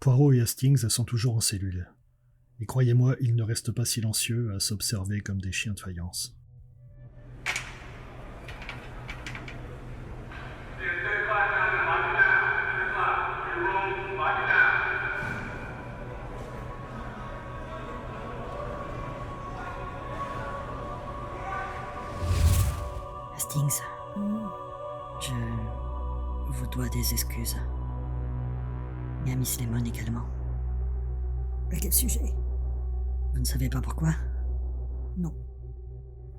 Poirot et Hastings sont toujours en cellule. Et croyez-moi, ils ne restent pas silencieux à s'observer comme des chiens de faïence. Hastings, je vous dois des excuses. Et à Miss Lemon également. À quel sujet? Vous ne savez pas pourquoi? Non.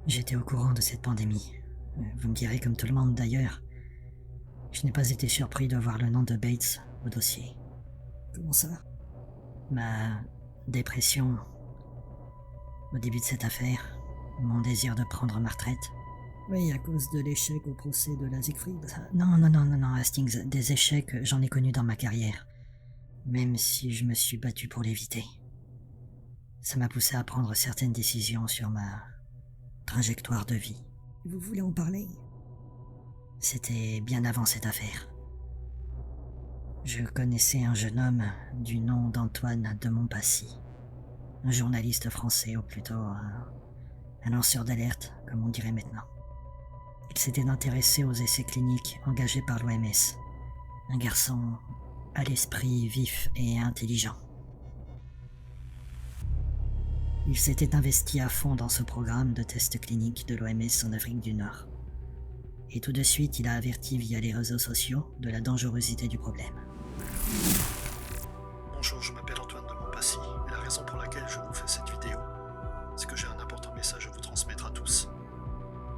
J'étais au courant de cette pandémie. Vous me direz comme tout le monde d'ailleurs. Je n'ai pas été surpris de voir le nom de Bates au dossier. Comment ça? Ma dépression au début de cette affaire, mon désir de prendre ma retraite. Oui, à cause de l'échec au procès de la Siegfried. Non, Hastings, des échecs, j'en ai connu dans ma carrière. Même si je me suis battu pour l'éviter. Ça m'a poussé à prendre certaines décisions sur ma trajectoire de vie. Vous voulez en parler? C'était bien avant cette affaire. Je connaissais un jeune homme du nom d'Antoine de Montpassy. Un journaliste français, ou plutôt un lanceur d'alerte, comme on dirait maintenant. Il s'était intéressé aux essais cliniques engagés par l'OMS. Un garçon à l'esprit vif et intelligent. Il s'était investi à fond dans ce programme de tests cliniques de l'OMS en Afrique du Nord. Et tout de suite, il a averti via les réseaux sociaux de la dangerosité du problème. Bonjour, je m'appelle Antoine de Montpassy, et la raison pour laquelle je vous fais cette vidéo, c'est que j'ai un important message à vous transmettre à tous.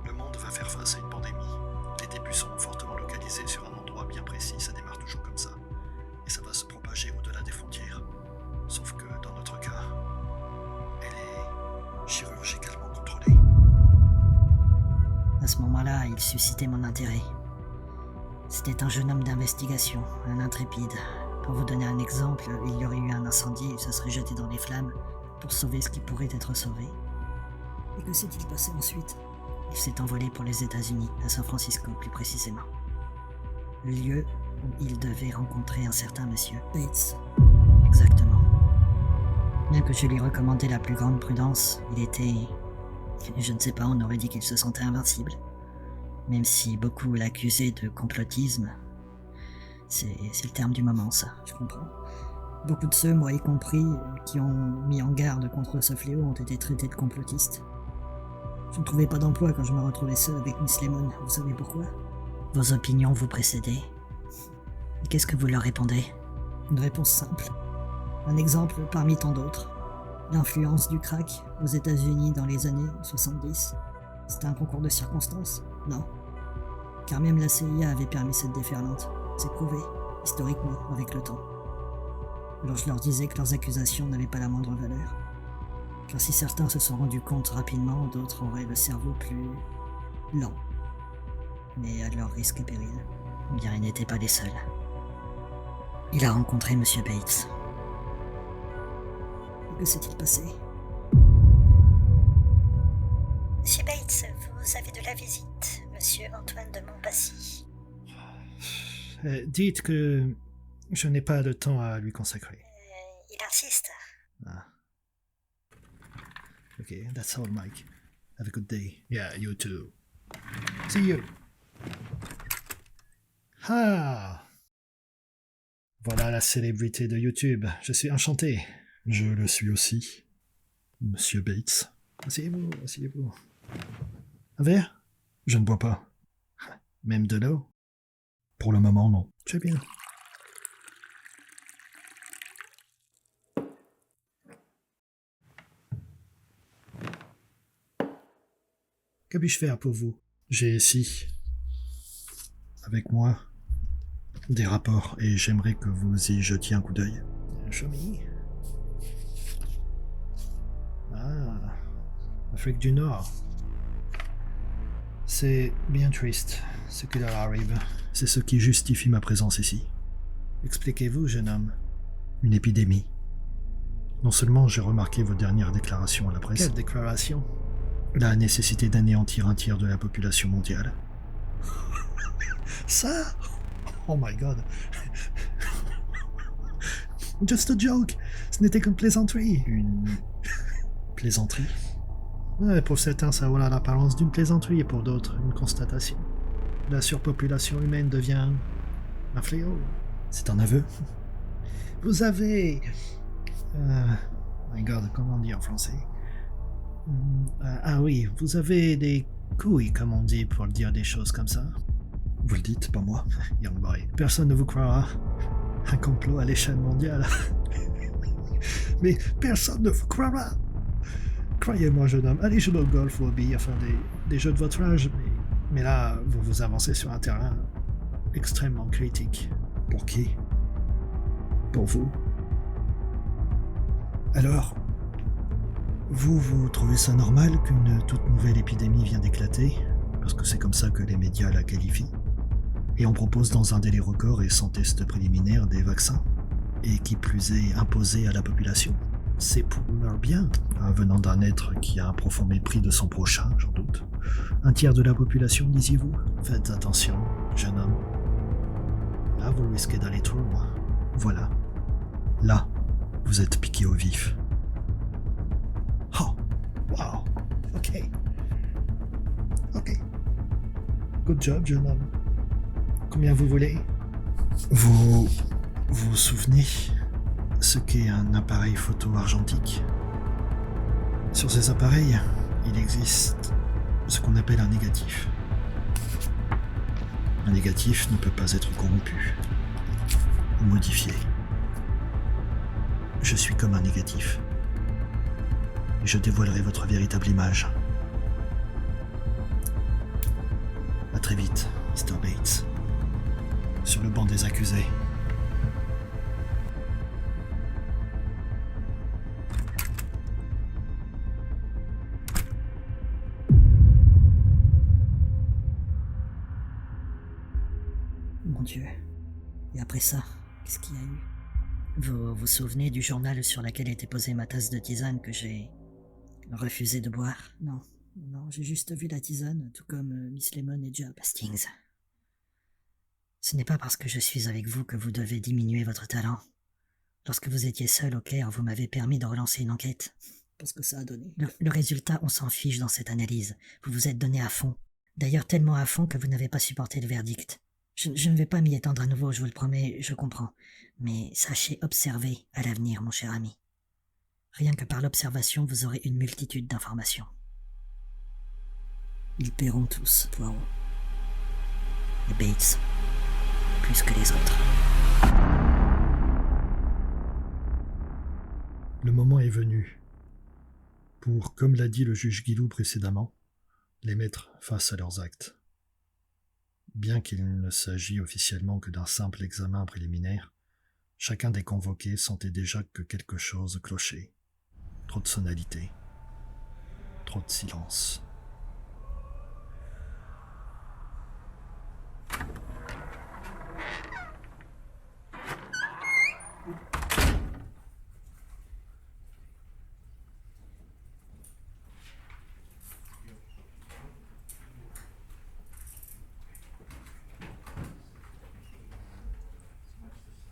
Le monde va faire face à une pandémie. Les débuts sont fortement localisés sur un endroit bien précis, ça démarre toujours comme ça. Et ça va se propager au-delà des frontières. Sauf que dans notre cas, elle est chirurgicalement contrôlée. À ce moment-là, il suscitait mon intérêt. C'était un jeune homme d'investigation, un intrépide. Pour vous donner un exemple, il y aurait eu un incendie et il se serait jeté dans les flammes pour sauver ce qui pourrait être sauvé. Et que s'est-il passé ensuite? Il s'est envolé pour les États-Unis, à San Francisco plus précisément. Le lieu où il devait rencontrer un certain monsieur Bates. Exactement. Bien que je lui recommandais la plus grande prudence, il était... Je ne sais pas, on aurait dit qu'il se sentait invincible. Même si beaucoup l'accusaient de complotisme. C'est le terme du moment, ça. Je comprends. Beaucoup de ceux, moi y compris, qui ont mis en garde contre ce fléau ont été traités de complotistes. Je ne trouvais pas d'emploi quand je me retrouvais seul avec Miss Lemon. Vous savez pourquoi? Vos opinions vous précédaient. Et qu'est-ce que vous leur répondez? Une réponse simple. Un exemple parmi tant d'autres. L'influence du crack aux États-Unis dans les années 70. C'était un concours de circonstances? Non. Car même la CIA avait permis cette déferlante. C'est prouvé, historiquement, avec le temps. Alors je leur disais que leurs accusations n'avaient pas la moindre valeur. Car si certains se sont rendus compte rapidement, d'autres auraient le cerveau plus lent. Mais à leur risque et péril. Bien, ils n'étaient pas les seuls. Il a rencontré M. Bates. Que s'est-il passé? Monsieur Bates, vous avez de la visite, Monsieur Antoine de Montpassy. Dites que je n'ai pas de temps à lui consacrer. Il insiste. Ah. Okay, that's all, Mike. Have a good day. Yeah, you too. See you. Ah! Voilà la célébrité de YouTube. Je suis enchanté. Je le suis aussi. Monsieur Bates. Asseyez-vous, asseyez-vous. Un verre? Je ne bois pas. Même de l'eau? Pour le moment, non. Très bien. Que puis-je faire pour vous? J'ai ici, avec moi, des rapports et j'aimerais que vous y jetiez un coup d'œil. Show me. Ah, Afrique du Nord. C'est bien triste ce qui leur arrive. C'est ce qui justifie ma présence ici. Expliquez-vous, jeune homme. Une épidémie. Non seulement j'ai remarqué vos dernières déclarations à la presse. Quelle déclaration? La nécessité d'anéantir un tiers de la population mondiale. Ça? Oh my god. Just a joke. Ce n'était qu'une plaisanterie. Une plaisanterie? Ouais, pour certains, ça aura l'apparence d'une plaisanterie et pour d'autres, une constatation. La surpopulation humaine devient un fléau. C'est un aveu? Vous avez... my God, comment on dit en français? Ah oui, vous avez des couilles, comme on dit, pour dire des choses comme ça. Vous le dites, pas moi. Young boy, personne ne vous croira. Un complot à l'échelle mondiale. Mais personne ne vous croira. Croyez-moi, jeune homme, allez jouer au golf ou au billes, enfin des jeux de votre âge, mais là, vous vous avancez sur un terrain extrêmement critique. Pour qui? Pour vous. Alors, vous trouvez ça normal qu'une toute nouvelle épidémie vient d'éclater? Parce que c'est comme ça que les médias la qualifient. Et on propose dans un délai record et sans test préliminaire des vaccins. Et qui plus est imposés à la population. C'est pour leur bien, venant d'un être qui a un profond mépris de son prochain, j'en doute. Un tiers de la population, disiez-vous? Faites attention, jeune homme. Là, vous risquez d'aller trop loin. Voilà. Là, vous êtes piqué au vif. Oh, wow, ok. Ok. Good job, jeune homme. Combien vous voulez? Vous vous souvenez ce qu'est un appareil photo argentique? Sur ces appareils, il existe ce qu'on appelle un négatif. Un négatif ne peut pas être corrompu ou modifié. Je suis comme un négatif. Et je dévoilerai votre véritable image. À très vite, Mr. Bates. Sur le banc des accusés. Mon Dieu. Et après ça, qu'est-ce qu'il y a eu? Vous vous souvenez du journal sur lequel était posée ma tasse de tisane que j'ai refusé de boire? Non, j'ai juste vu la tisane, tout comme Miss Lemon et Job. Hastings, ce n'est pas parce que je suis avec vous que vous devez diminuer votre talent. Lorsque vous étiez seul au Caire, vous m'avez permis de relancer une enquête. Parce que ça a donné. Le résultat, on s'en fiche dans cette analyse. Vous vous êtes donné à fond. D'ailleurs tellement à fond que vous n'avez pas supporté le verdict. Je ne vais pas m'y étendre à nouveau, je vous le promets, je comprends. Mais sachez observer à l'avenir, mon cher ami. Rien que par l'observation, vous aurez une multitude d'informations. Ils paieront tous, Poirot. Et Bates, plus que les autres. Le moment est venu pour, comme l'a dit le juge Guilou précédemment, les mettre face à leurs actes. Bien qu'il ne s'agit officiellement que d'un simple examen préliminaire, chacun des convoqués sentait déjà que quelque chose clochait. Trop de sonalité, trop de silence.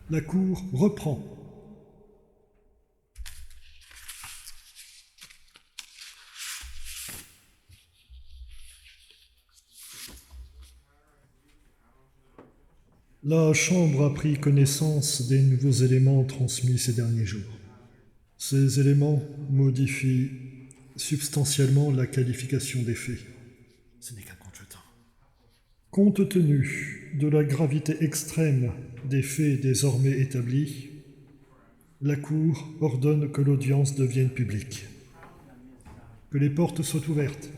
La cour reprend. La Chambre a pris connaissance des nouveaux éléments transmis ces derniers jours. Ces éléments modifient substantiellement la qualification des faits. Ce n'est qu'un contretemps. Compte tenu de la gravité extrême des faits désormais établis, la Cour ordonne que l'audience devienne publique. Que les portes soient ouvertes.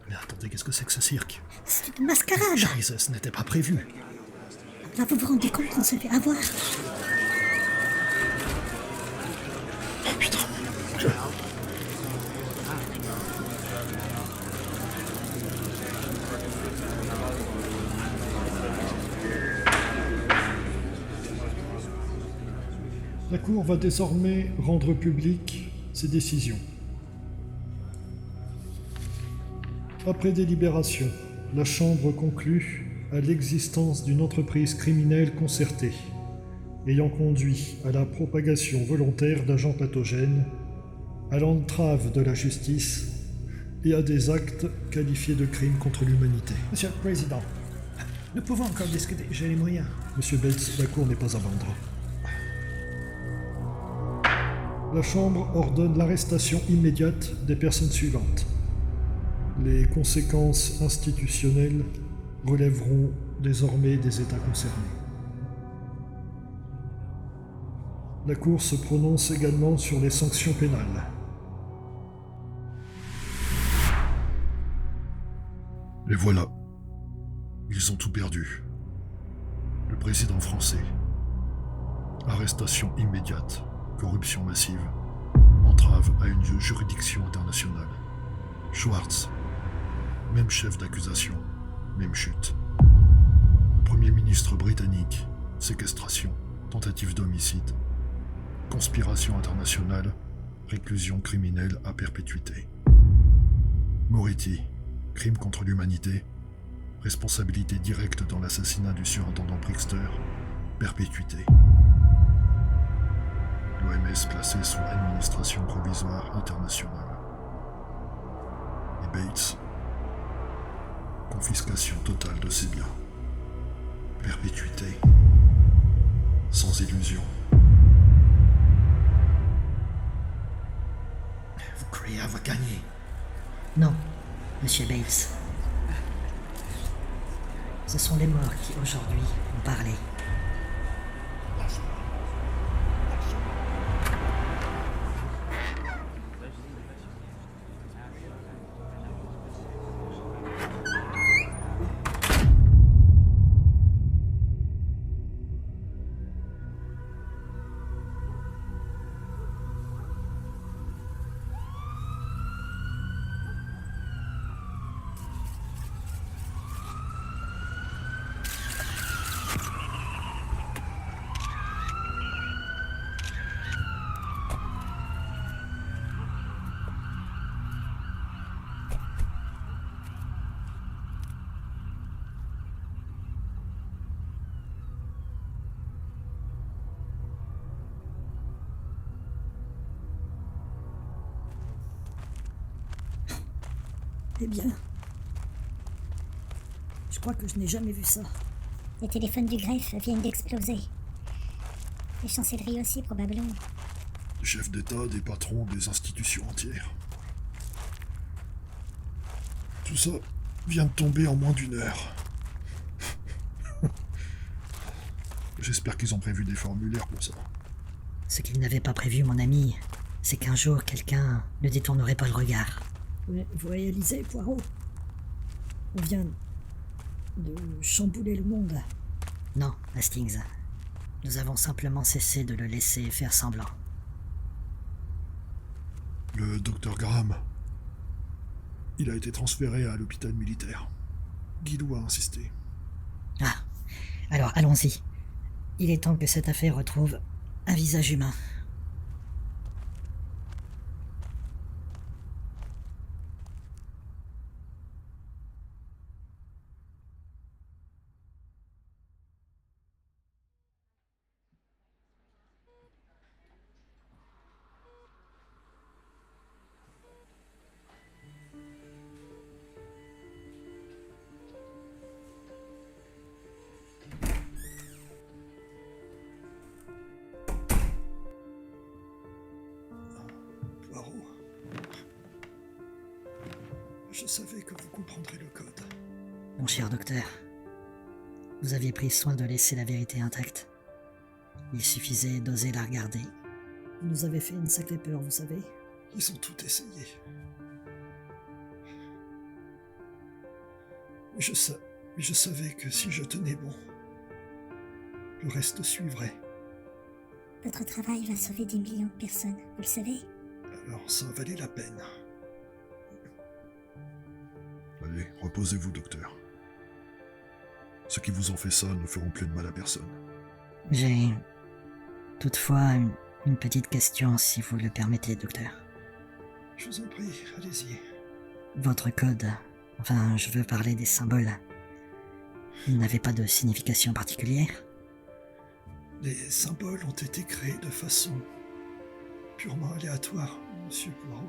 Mais attendez, qu'est-ce que c'est que ce cirque? C'est une mascarade. Scheiße, ce n'était pas prévu. Là, vous vous rendez compte qu'on se fait avoir? Oh putain. La Cour va désormais rendre publique ses décisions. Après délibération, la Chambre conclut à l'existence d'une entreprise criminelle concertée ayant conduit à la propagation volontaire d'agents pathogènes, à l'entrave de la justice et à des actes qualifiés de crimes contre l'humanité. Monsieur le Président, nous pouvons encore discuter, j'ai les moyens. Monsieur Bates, la cour n'est pas à vendre. La Chambre ordonne l'arrestation immédiate des personnes suivantes. Les conséquences institutionnelles relèveront désormais des États concernés. La Cour se prononce également sur les sanctions pénales. Et voilà. Ils ont tout perdu. Le président français. Arrestation immédiate. Corruption massive. Entrave à une juridiction internationale. Schwartz. Même chef d'accusation. Même chute. Le Premier ministre britannique. Séquestration. Tentative d'homicide. Conspiration internationale. Réclusion criminelle à perpétuité. Moretti. Crime contre l'humanité. Responsabilité directe dans l'assassinat du surintendant Brixter. Perpétuité. L'OMS placée sous administration provisoire internationale. Et Bates. Confiscation totale de ses biens. Perpétuité. Sans illusion. Vous croyez avoir gagné? Non, Monsieur Bates. Ce sont les morts qui, aujourd'hui, ont parlé. Eh bien, je crois que je n'ai jamais vu ça. Les téléphones du greffe viennent d'exploser. Les chancelleries aussi, probablement. Des chefs d'État, des patrons, des institutions entières. Tout ça vient de tomber en moins d'1 heure. J'espère qu'ils ont prévu des formulaires pour ça. Ce qu'ils n'avaient pas prévu, mon ami, c'est qu'un jour, quelqu'un ne détournerait pas le regard. Vous réalisez, Poirot? On vient de chambouler le monde. Non, Hastings. Nous avons simplement cessé de le laisser faire semblant. Le docteur Graham. Il a été transféré à l'hôpital militaire. Guilou a insisté. Ah, alors allons-y. Il est temps que cette affaire retrouve un visage humain. Poirot. Je savais que vous comprendrez le code. Mon cher docteur, vous aviez pris soin de laisser la vérité intacte. Il suffisait d'oser la regarder. Vous nous avez fait une sacrée peur, vous savez. Ils ont tout essayé. Mais je savais que si je tenais bon, le reste suivrait. Votre travail va sauver des millions de personnes, vous le savez? Alors ça valait la peine. Allez, reposez-vous, docteur. Ceux qui vous ont fait ça ne feront plus de mal à personne. J'ai toutefois une petite question, si vous le permettez, docteur. Je vous en prie, allez-y. Votre code, enfin, je veux parler des symboles. Ils n'avaient pas de signification particulière? Les symboles ont été créés de façon purement aléatoire, monsieur Poirot.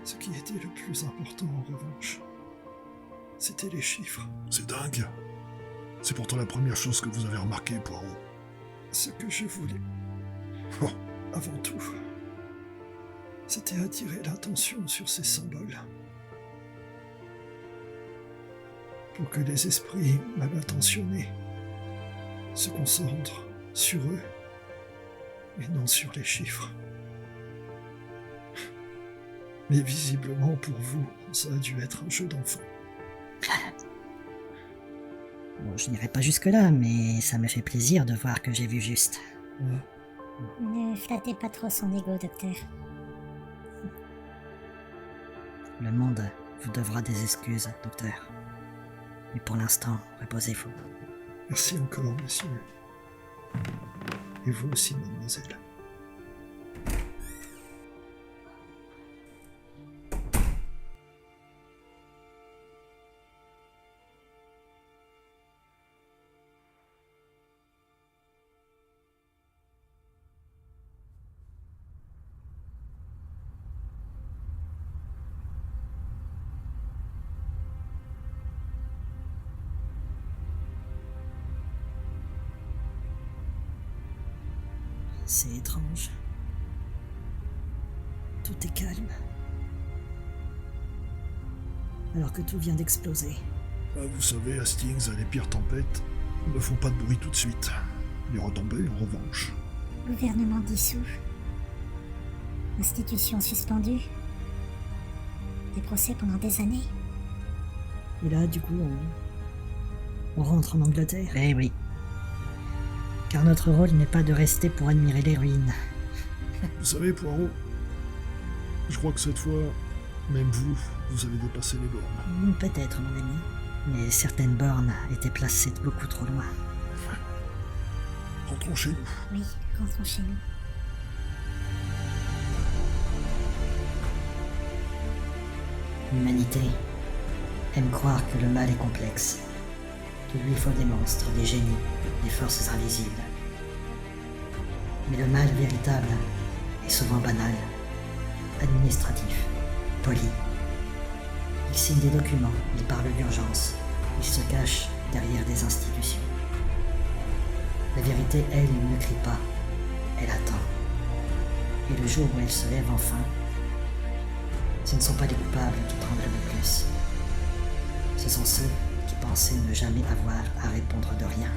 Ce qui était le plus important, en revanche, c'était les chiffres. C'est dingue. C'est pourtant la première chose que vous avez remarqué, Poirot. Ce que je voulais, Oh, avant tout, c'était attirer l'attention sur ces symboles. Pour que les esprits mal intentionnés se concentrent sur eux et non sur les chiffres. Mais visiblement pour vous, ça a dû être un jeu d'enfant. Bon, je n'irai pas jusque-là, mais ça me fait plaisir de voir que j'ai vu juste. Ne flattez pas trop son ego, docteur. Le monde vous devra des excuses, docteur. Mais pour l'instant, reposez-vous. Merci encore, monsieur. Et vous aussi, mademoiselle. C'est étrange. Tout est calme. Alors que tout vient d'exploser. Ah, vous savez, Hastings, les pires tempêtes ne font pas de bruit tout de suite. Les retombées, en revanche. Gouvernement dissous. Institution suspendue. Des procès pendant des années. Et là, du coup, on rentre en Angleterre. Eh oui. Car notre rôle n'est pas de rester pour admirer les ruines. Vous savez, Poirot, je crois que cette fois, même vous, vous avez dépassé les bornes. Peut-être, mon ami. Mais certaines bornes étaient placées beaucoup trop loin. Rentrons chez nous. Oui, rentrons chez nous. L'humanité aime croire que le mal est complexe, qu'il lui faut des monstres, des génies, des forces invisibles. Mais le mal véritable est souvent banal, administratif, poli. Il signe des documents, il parle d'urgence, il se cache derrière des institutions. La vérité, elle, ne crie pas, elle attend. Et le jour où elle se lève enfin, ce ne sont pas les coupables qui tremblent le plus. Ce sont ceux qui pensaient ne jamais avoir à répondre de rien.